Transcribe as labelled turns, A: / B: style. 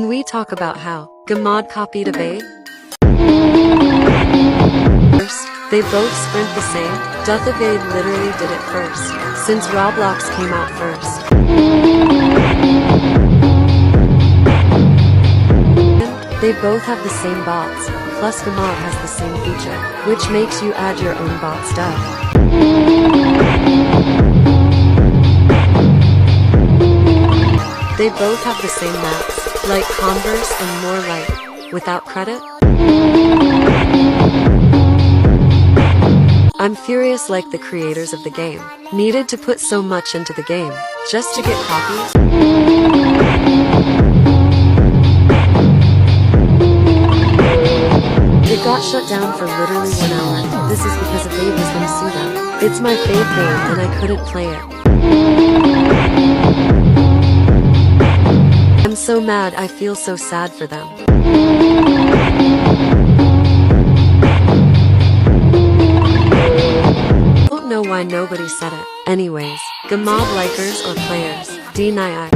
A: Can we talk about how gmod copied a babe? First, they both sprint the same. The babe literally did it first, since Roblox came out first. They both have the same bots, plus gmod has the same feature, which makes you add your own bot stuff. They both have the same maps, like Converse and more like, without credit? I'm furious like the creators of the game needed to put so much into the game, just to get copies? It got shut down for literally 1 hour. This is because a babe was gonna sue them. It's my fave game and I couldn't play it. I'm so mad, I feel so sad for them. I don't know why nobody said it. Anyways, gmod likers or players, D9I.